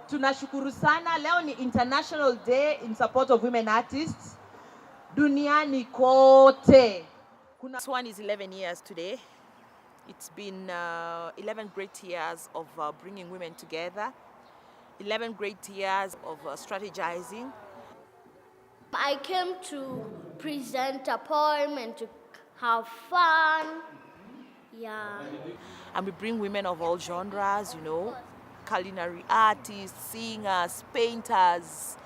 Tunashukuru sana. Leo ni International Day in support of women artists. Duniani kote. Swan is 11 years today. It's been 11 great years of bringing women together. 11 great years of strategizing. I came to present a poem and to have fun. Yeah. And we bring women of all genres, you know, culinary artists, singers, painters,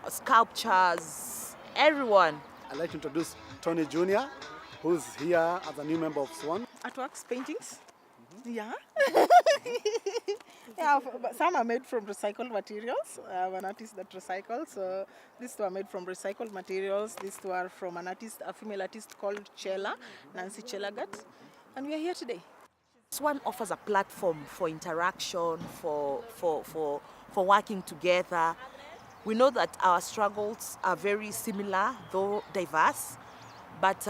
sculptures, everyone. I'd like to introduce Tony Jr., who's here as a new member of Swan. Artworks, paintings. Yeah. Yeah, some are made from recycled materials. I'm an artist that recycles. So these two are made from recycled materials. These two are from a female artist called Chela, Nancy Chelagat. And we are here today. Swan offers a platform for interaction, for working together. We know that our struggles are very similar, though diverse. But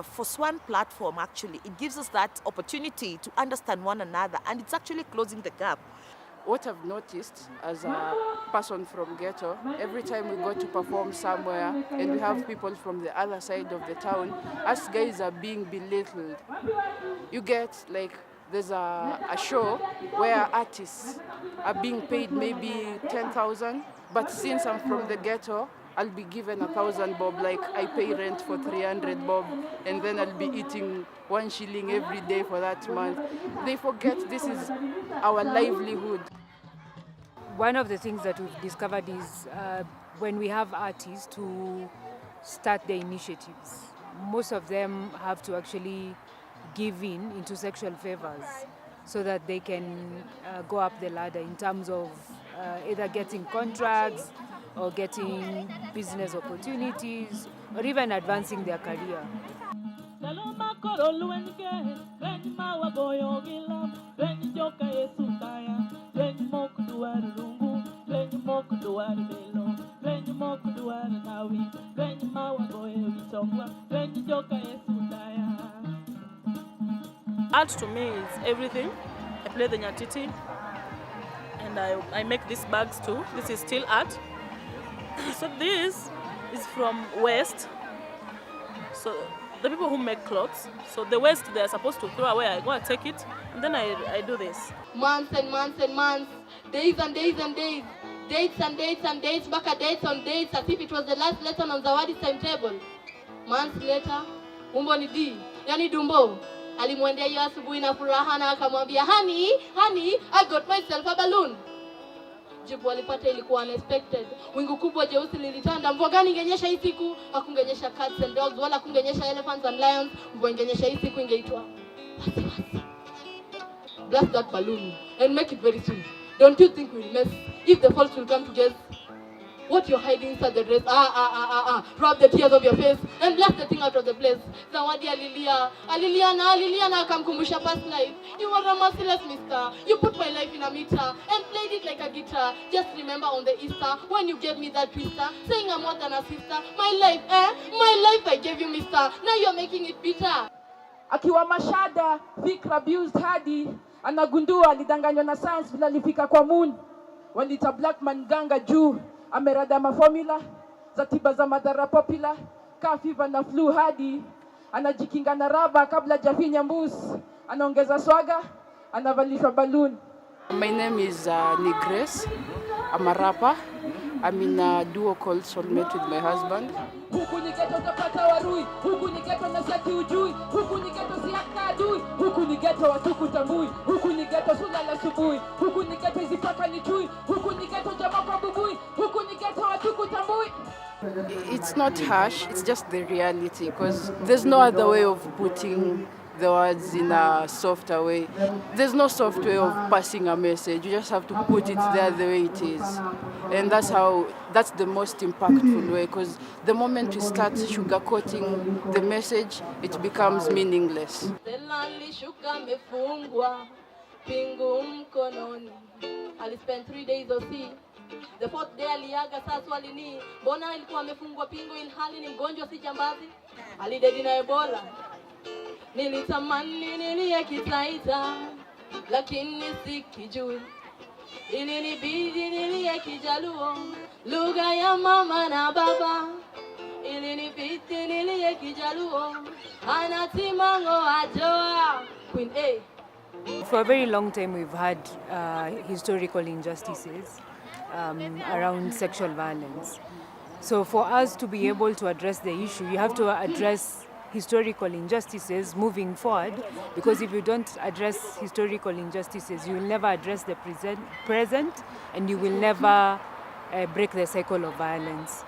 for Swan platform, actually, it gives us that opportunity to understand one another, and it's actually closing the gap. What I've noticed as a person from ghetto, every time we go to perform somewhere and we have people from the other side of the town, us guys are being belittled. You get like, there's a show where artists are being paid maybe 10,000, but since I'm from the ghetto, I'll be given 1,000 bob, like I pay rent for 300 bob, and then I'll be eating 1 shilling every day for that month. They forget this is our livelihood. One of the things that we've discovered is when we have artists who start their initiatives, most of them have to actually give into sexual favors so that they can go up the ladder in terms of either getting contracts or getting business opportunities or even advancing their career. Art to me is everything. I play the nyatiti and I make these bags too. This is still art. So this is from waste. So the people who make clothes, so the waste they're supposed to throw away, I go and take it, and then I do this. Months and months and months, days and days and days, dates and dates and dates, back at dates on dates, as if it was the last lesson on Zawadi's timetable. Months later, umbo ni D, yani dumbo. Alimwendea hiyo asubuhi na furaha na akamwambia, honey, I got myself a balloon. Jibu alipata ilikuwa unexpected. Wingu kubwa jeusi lilitanda. Mvua gani ingenyesha hii siku? Hakungenyesha cats and dogs, wala kungenyesha elephants and lions. Mvua ingenyesha hii siku ingeitwa wasiwasi. Blast that balloon and make it very soon. Don't you think we'll mess if the faults will come to guess? What you're hiding inside the dress? Rub the tears of your face and blast the thing out of the place. Zawadi alilia na akamkumbusha past life. You were a merciless mister. You put my life in a meter and played it like a guitar. Just remember on the Easter when you gave me that twister, saying I'm more than a sister. My life, my life I gave you, mister. Now you're making it bitter. Akiwa mashada, fikra abused hadi anagundua alidanganywa na science bila alifika kwa moon. Walita black man ganga juu. Amerada maformula za tiba za madhara popular, ka fever na flu hadi anajikinga na raba kabla jafinya mbus, anaongeza swaga, anavalishwa balloon. My name is Nigres. I'm a rapper. I'm in a duo called Soulmate with my husband. Huku ni ghetto utapata warui, huku ni ghetto na shati ujui, huku ni ghetto si haka adui, huku ni ghetto watu kutambui, huku ni ghetto sula la subuhi, huku ni ghetto zipaka ni chui, huku ni ghetto jamaa kwa bubui, huku ni ghetto watu kutambui. It's not harsh, it's just the reality, because there's no other way of putting the words in a softer way. There's no soft way of passing a message. You just have to put it there the way it is. And that's the most impactful way, because the moment we start sugarcoating the message, it becomes meaningless. I spent 3 days of sea. The fourth day aliaga saa swali ni mbona alikuwa amefungwa pingo ilhali ni mgonjwa si jambazi. Alidedi na Ebola. Nilitamani nini ya kitaita lakini sikijui. Ilinibidi nilie Kijaluo, lugha ya mama na baba. Ilinibidi nilie Kijaluo, anatimango ajoa. Queen A. For a very long time, we've had historical injustices around sexual violence. So for us to be able to address the issue, you have to address historical injustices moving forward, because if you don't address historical injustices, you will never address the present and you will never break the cycle of violence.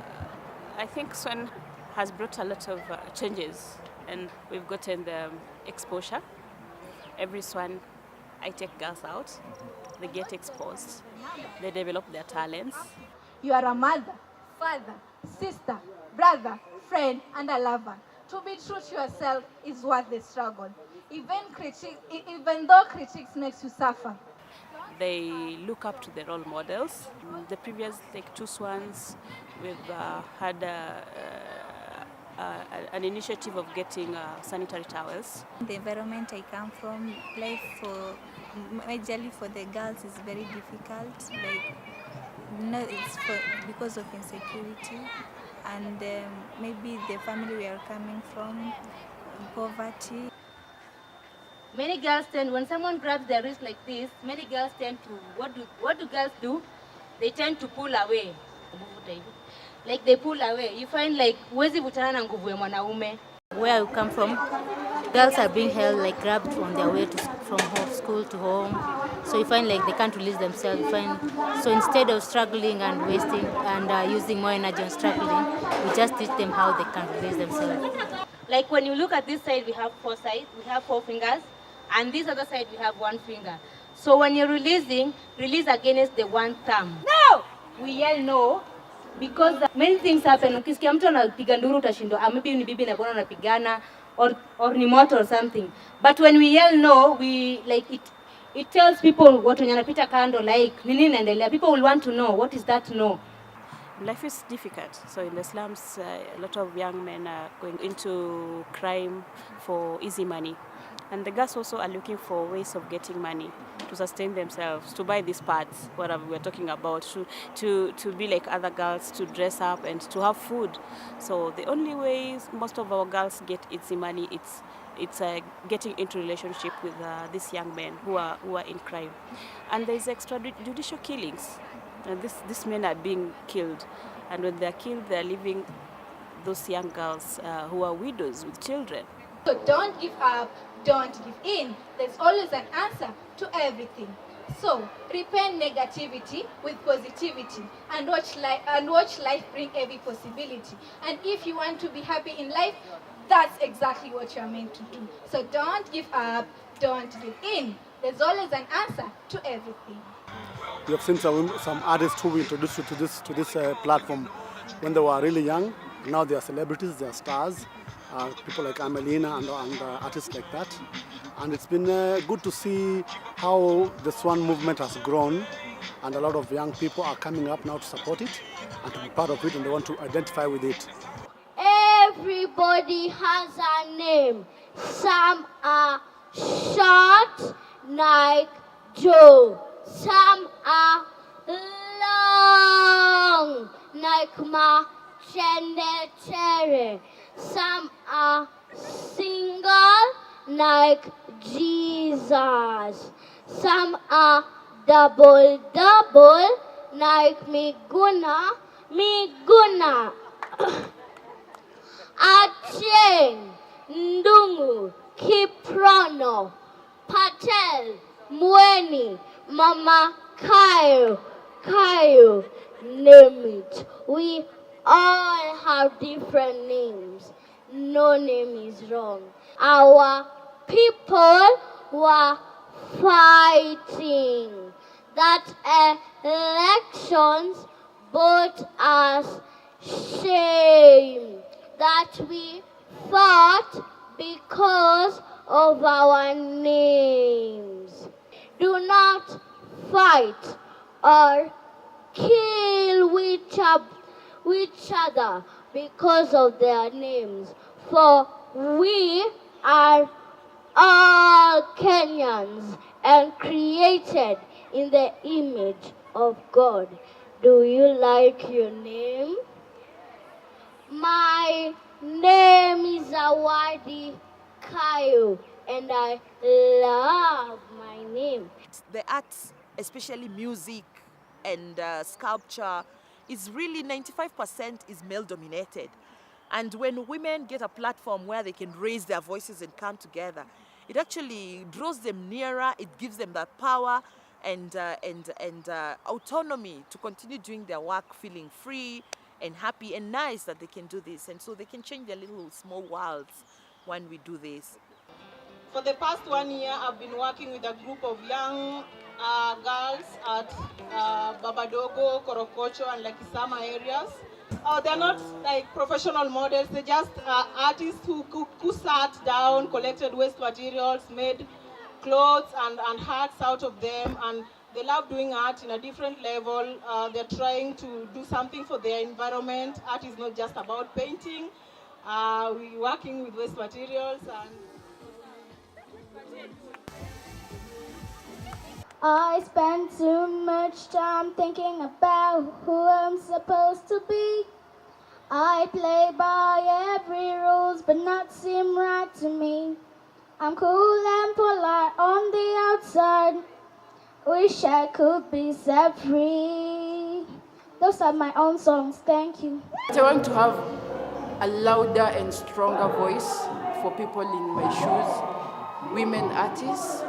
I think Swan has brought a lot of changes, and we've gotten the exposure. Every Swan, I take girls out, they get exposed, they develop their talents. You are a mother, father, sister, brother, friend, and a lover. To be true to yourself is worth the struggle, even though critics makes you suffer. They look up to the role models. The previous two Swans, we've had an initiative of getting sanitary towels. The environment I come from, life majorly for the girls is very difficult. It's because of insecurity, and maybe the family we are coming from, poverty. Many girls tend, when someone grabs their wrist like this, many girls tend to, what do girls do? They tend to pull away. Like they pull away. You find like, huwezi vutana na nguvu ya mwanaume. Where I come from, girls are being held, like grabbed on their way from school to home. So you find like they can't release themselves. So instead of struggling and wasting and using more energy on struggling, we just teach them how they can release themselves. Like when you look at this side, we have four fingers, and this other side we have one finger. So when you're releasing, release against the one thumb. No! We yell no, because many things happen. Ukisikia mtu anapiga nduru utashindwa, maybe ni bibi na bwana anapigana, or ni moto or something. But when we yell no, we like it tells people what wanapita kando, like nini inaendelea. People will want to know what is that no. Life is difficult. So in the slums, a lot of young men are going into crime for easy money. And the girls also are looking for ways of getting money to sustain themselves, to buy these parts, whatever we're talking about, to be like other girls, to dress up and to have food. So the only ways most of our girls get easy money, it's getting into relationship with these young men who are in crime. And there's extrajudicial killings. And these men are being killed. And when they're killed, they're leaving those young girls who are widows with children. So don't give up, don't give in. There's always an answer to everything. So repent negativity with positivity, and watch life bring every possibility. And if you want to be happy in life, that's exactly what you're meant to do. So don't give up, don't give in. There's always an answer to everything. We have seen some artists who we introduced to this platform when they were really young. Now they are celebrities, they are stars. People like Amelina and artists like that. And it's been good to see how the Swan movement has grown, and a lot of young people are coming up now to support it and to be part of it, and they want to identify with it. Everybody has a name. Some are short like Joe. Some are long like Machendechere. Some are single like Jesus. Some are double like Miguna. Achen, Ndungu, Kiprono, Patel, Mweni, Mama Kayo, name it. We all have different names. No name is wrong. Our people were fighting that elections brought us shame, that we fought because of our names. Do not fight or kill each other because of their names, for we are all Kenyans and created in the image of God. Do you like your name? My name is Awadi Kayo, and I love my name. The arts, especially music and sculpture, is really 95% is male dominated. And when women get a platform where they can raise their voices and come together, it actually draws them nearer, it gives them that power and autonomy to continue doing their work, feeling free and happy and nice that they can do this. And so they can change their little small worlds when we do this. For the past 1 year, I've been working with a group of young girls at Babadogo, Korokocho, and Lakisama areas. They're not like professional models, they're just artists who sat down, collected waste materials, made clothes and hats out of them, and they love doing art in a different level. They're trying to do something for their environment. Art is not just about painting. We're working with waste materials and I spend too much time thinking about who I'm supposed to be. I play by every rules but not seem right to me. I'm cool and polite on the outside. Wish I could be set free. Those are my own songs, thank you. I want to have a louder and stronger voice for people in my shoes, women artists,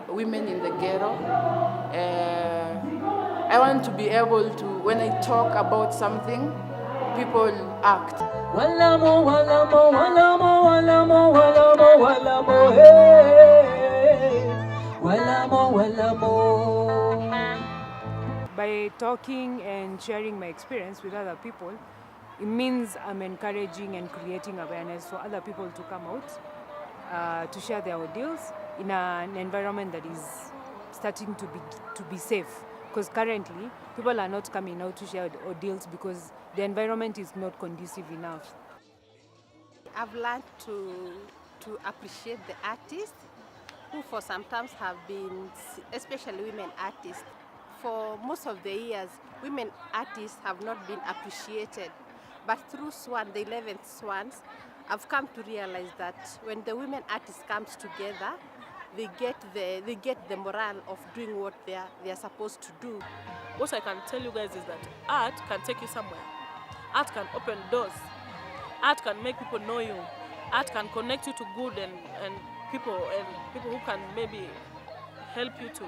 women in the ghetto. I want to be able to, when I talk about something, people act. Walamo, walamo, walamo, walamo, walamo, walamo, hey. Walamo, walamo. By talking and sharing my experience with other people, it means I'm encouraging and creating awareness for other people to come out, to share their ordeals in an environment that is starting to be safe. Because currently, people are not coming out to share ordeals because the environment is not conducive enough. I've learned to appreciate the artists who for sometimes have been, especially women artists. For most of the years, women artists have not been appreciated. But through Swan, the 11th Swans, I've come to realize that when the women artists comes together, they get the morale of doing what they're supposed to do. What I can tell you guys is that art can take you somewhere. Art can open doors. Art can make people know you. Art can connect you to good and people who can maybe help you to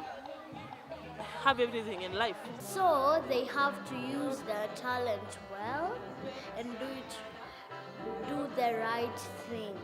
have everything in life. So they have to use their talent well and do the right thing.